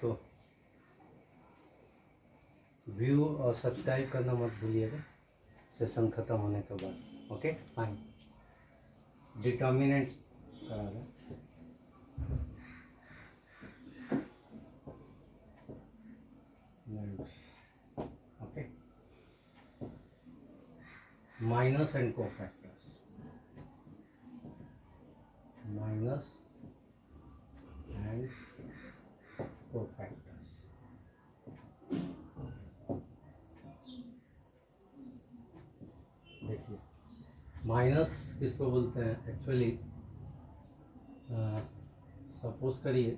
तो व्यू और सब्सक्राइब करना मत भूलिएगा सेशन ख़त्म होने के बाद। Okay fine. डिटर्मिनेंट करा दें। Okay minus and cofactors, minus and cofactors. देखिए माइनस किसको बोलते हैं एक्चुअली, सपोज करिए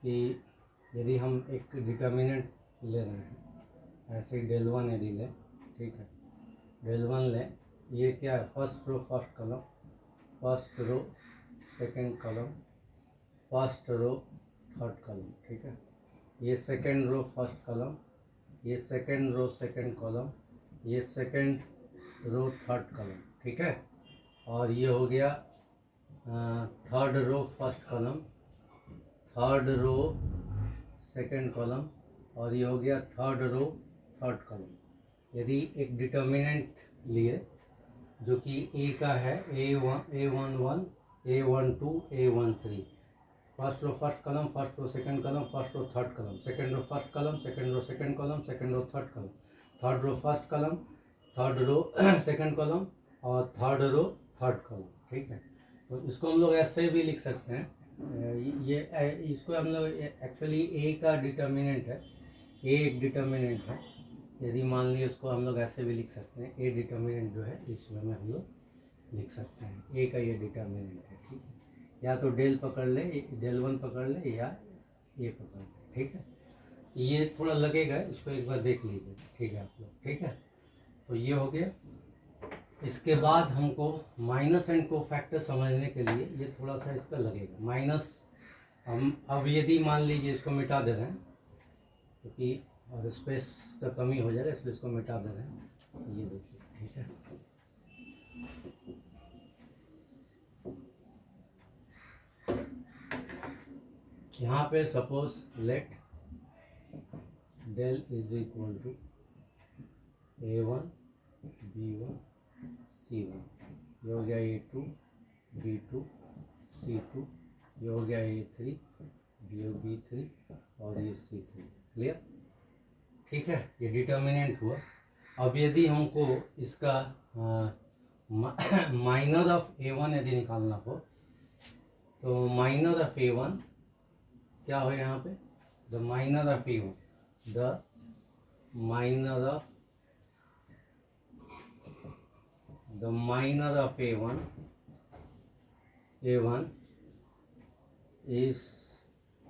कि यदि हम एक डिटर्मिनेंट ले रहे हैं, ऐसे डेल वन यदि लें, ठीक है, डेल वन लें, ये क्या है, first row first column, first row second column, first row third column, ठीक है, ये सेकंड रो फर्स्ट कॉलम, ये सेकंड रो सेकंड कॉलम, ये सेकंड रो थर्ड कॉलम, ठीक है, और ये हो गया third row first column, third row second column, और ये हो गया थर्ड रो थर्ड कॉलम। यदि एक डिटर्मिनेंट लिए जो कि ए का है, A11, A12, A13, first row first column, first row second column, first row third column, second row first column, second row second column, second row third column, third row first column, third row second column, और third row third column, ठीक है। तो इसको हम लोग ऐसे भी लिख सकते हैं, ये इसको हम लोग एक्चुअली ए का डिटर्मिनेंट है, ए एक डिटर्मिनेंट है, यदि मान लीजिए इसको हम लोग ऐसे भी लिख सकते हैं, ए डिटर्मिनेंट जो है इसमें में हम लोग लिख सकते हैं, ए का ये डिटर्मिनेंट है, ठीक है, या तो डेल पकड़ ले, डेल वन पकड़ ले, या ए पकड़ ले, ठीक है। ये थोड़ा लगेगा, इसको एक बार देख लीजिए, ठीक है आप लोग, ठीक है। तो ये हो गया। इसके बाद हमको माइनस एंड कोफैक्टर समझने के लिए ये थोड़ा सा इसका लगेगा माइनस। हम अब यदि मान लीजिए इसको मिटा दे रहे हैं क्योंकि और स्पेस का कमी हो जाएगा, इसलिए इसको मिटा दे रहे हैं। तो ये देखिए, ठीक है, यहाँ पे suppose let del is equal to A1 B1 C1, ये हो गया A2 B2 C2, ये हो गया A3 B3 और ये C3। क्लियर, ठीक है, ये डिटर्मिनेंट हुआ। अब यदि हमको इसका माइनर ऑफ A1 यदि निकालना हो तो माइनर ऑफ A1 क्या हो यहाँ पे, the minor of A1, the minor of A1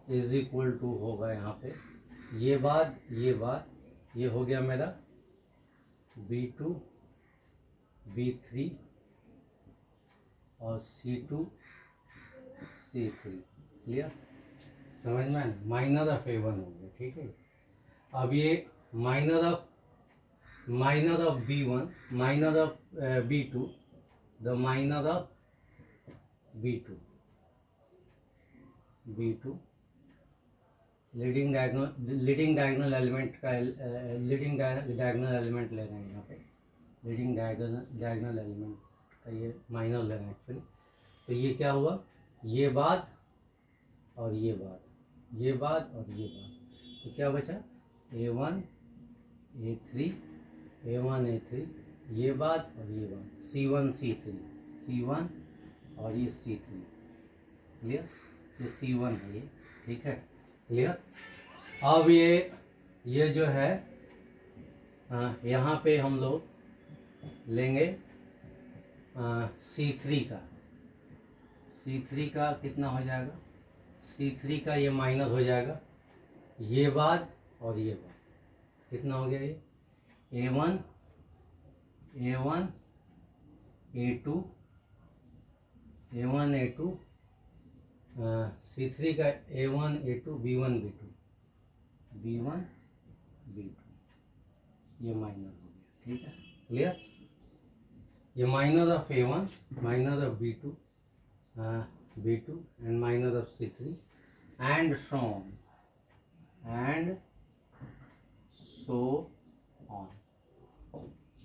is equal to होगा यहाँ पे ये बात, ये हो गया मेरा B2 B3 और C2 C3। क्लियर, समझ में, माइनर ऑफ A1 हो गया, ठीक है। अब ये minor of B1, minor of B2, the minor of B2 leading diagonal element का लीडिंग डायगोनल एलिमेंट ले रहे हैं यहाँ पे, लीडिंग डायगोनल एलिमेंट का ये माइनर ले रहे हैं एक्चुअली। तो ये क्या हुआ, ये बात और ये बात, ये बात और ये बात, तो क्या बचा A1 A3, A1 A3, ये बात और ये बात, C1 C3, C1 और ये C3। क्लियर, ये C1 है ये, ठीक है, क्लियर। अब ये जो है यहाँ पे हम लोग लेंगे C3 का, C3 का कितना हो जाएगा, C3 का ये माइनस हो जाएगा, ये बात और ये बात, कितना हो गया ये A1 A2 A1 A2 C3 का A1 A2 B1 B2 ये माइनर हो गया, ठीक है, क्लियर। ये minor of A1, minor of B2 B2 and minor of C3 and so on, and so on,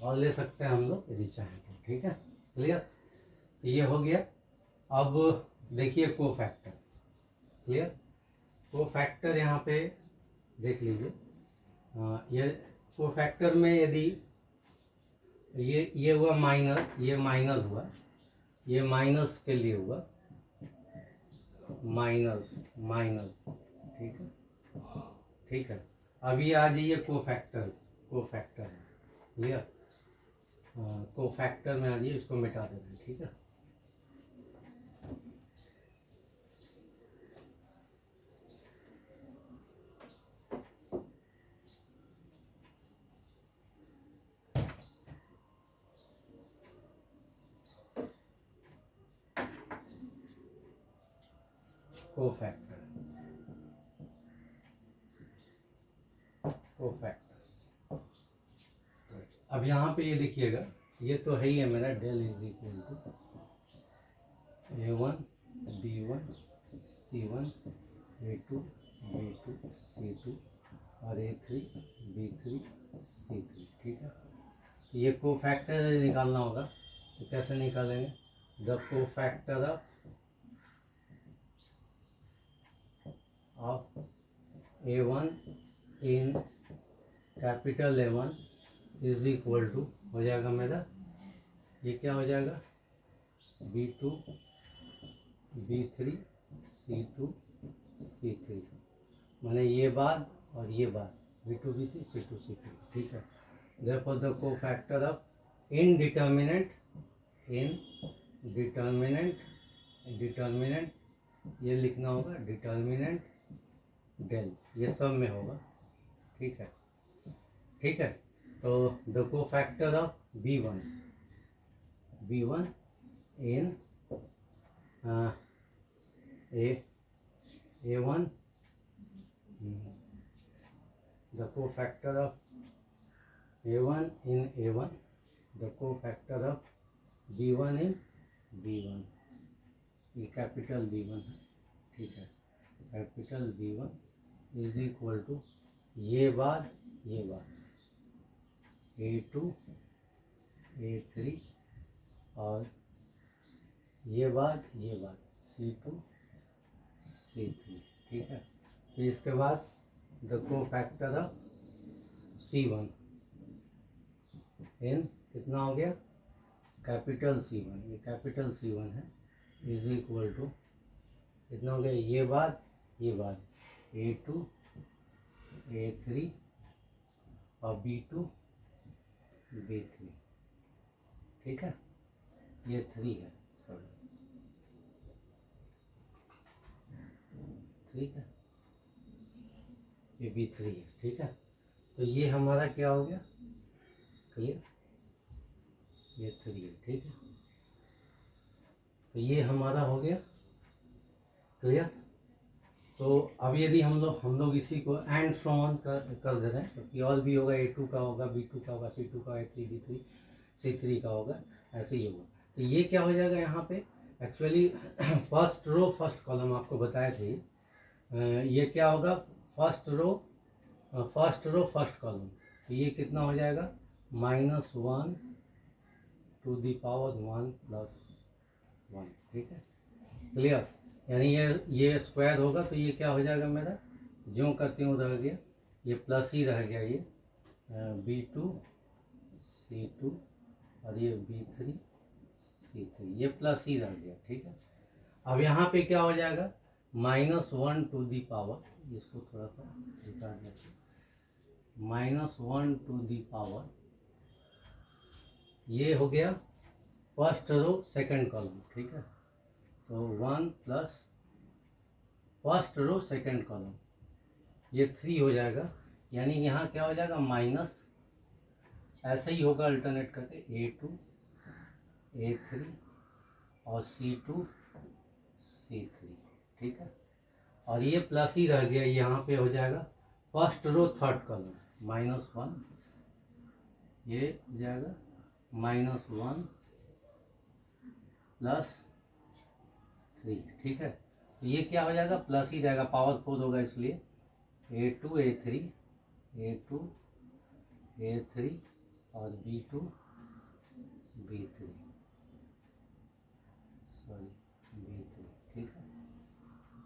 और ले सकते हैं हम लोग यदि चाहें तो। ठीक है, क्लियर। तो ये हो गया। अब देखिए कोफैक्टर, क्लियर। कोफैक्टर यहाँ पे देख लीजिए। ये कोफैक्टर में यदि ये हुआ माइनर, ये माइनर हुआ, ये माइनस के लिए हुआ, माइनस माइनर। ठीक है, ठीक है। अभी आ जाइए कोफैक्टर, कोफैक्टर है, क्लियर। कोफैक्टर में आ जाइए, इसको मिटा देंगे। ठीक है, कोफैक्टर, कोफैक्टर। अब यहाँ पे ये देखिएगा, ये तो है ही है मेरा del is equal to A1 B1 C1 A2 B2 C2 और A3 B3 C3। ठीक है, तो ये कोफैक्टर निकालना होगा। तो कैसे निकालेंगे? The cofactor of A1 in capital A1 is equal to हो जाएगा मेरा, ये क्या हो जाएगा, B2 B3 C2 C3, माने ये बात और ये बात, B2 B3 C2 C3। ठीक है, therefore the cofactor of indeterminate, determinant ये लिखना होगा, डिटर्मिनेंट डेल, ये सब में होगा। ठीक है, ठीक है। तो the cofactor of B1 in A1, the cofactor of A1 in A1, the cofactor of B1 in B1, ये कैपिटल B1 है। ठीक है, capital B1 is equal to ये बात A2 A3 और ये बात C2 C3। ठीक है, फिर इसके बाद द कोफैक्टर ऑफ C1 इन कितना हो गया, कैपिटल C1, ये कैपिटल C1 है, इज इक्वल टू कितना हो गया, ये बात A2 A3 और B2 B3। ठीक है, ये 3 है, सॉरी, ठीक है, ये B3 है। ठीक है, तो ये हमारा क्या हो गया, क्लियर, ये 3 है। ठीक है, तो ये हमारा हो गया क्लियर। तो अब यदि हम लोग इसी को एंड सो ऑन कर दे रहे हैं, तो पी ऑल भी होगा, A2 का होगा, B2 का होगा, C2 का, A3 B3 C3 का होगा, ऐसे ही होगा। तो ये क्या हो जाएगा यहाँ पे, actually first row first column आपको बताए थे, ये क्या होगा, फर्स्ट रो फर्स्ट कॉलम। तो ये कितना हो जाएगा, -1 टू दी पावर 1 + 1। ठीक है, क्लियर। यानी ये स्क्वायर होगा, तो ये क्या हो जाएगा मेरा, ज्यों का त्यों रह गया, ये प्लस ही रह गया, ये B2 C2 और ये B3 C3, ये प्लस ही रह गया। ठीक है, अब यहाँ पे क्या हो जाएगा, -1 टू दी पावर, इसको थोड़ा सा निकाल देते, -1 टू दी पावर, ये हो गया फर्स्ट रो सेकंड कॉलम। ठीक है, तो 1 plus first row second column, ये 3 हो जाएगा। यानी यहाँ क्या हो जाएगा, माइनस, ऐसे ही होगा अल्टरनेट करके, A2 A3 और C2 C3। ठीक है, और ये प्लस ही रह गया, यहाँ पे हो जाएगा फर्स्ट रो थर्ड कॉलम, -1, ये हो जाएगा -1 + 3। ठीक है, तो ये क्या हो जाएगा, प्लस ही रहेगा, पावर 4 होगा इसलिए A2 A3 A2 A3 और B2 B3 सॉरी B3, ठीक है,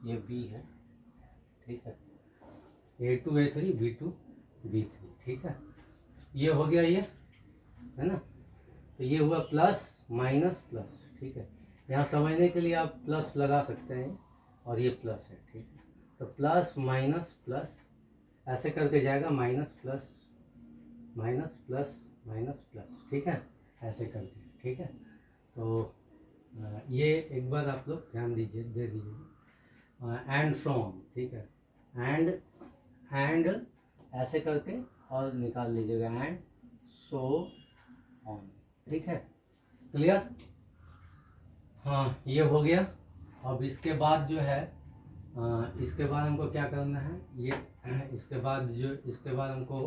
ये B है, ठीक है, A2 A3 B2 B3, ठीक है, ये हो गया, ये है ना। तो ये हुआ प्लस माइनस प्लस, ठीक है। यहाँ समझने के लिए आप प्लस लगा सकते हैं और ये प्लस है, ठीक है। तो प्लस माइनस प्लस ऐसे करके जाएगा, minus plus minus plus minus plus, ठीक है, ऐसे करके, ठीक है। तो ये एक बार आप लोग ध्यान दीजिए, दे दीजिए, एंड सो ऑन, ठीक है, एंड ऐसे करके और निकाल लीजिएगा, एंड सो ऑन, ठीक है, क्लियर। हाँ, ये हो गया। अब इसके बाद जो है इसके बाद हमको क्या करना है, ये इसके बाद हमको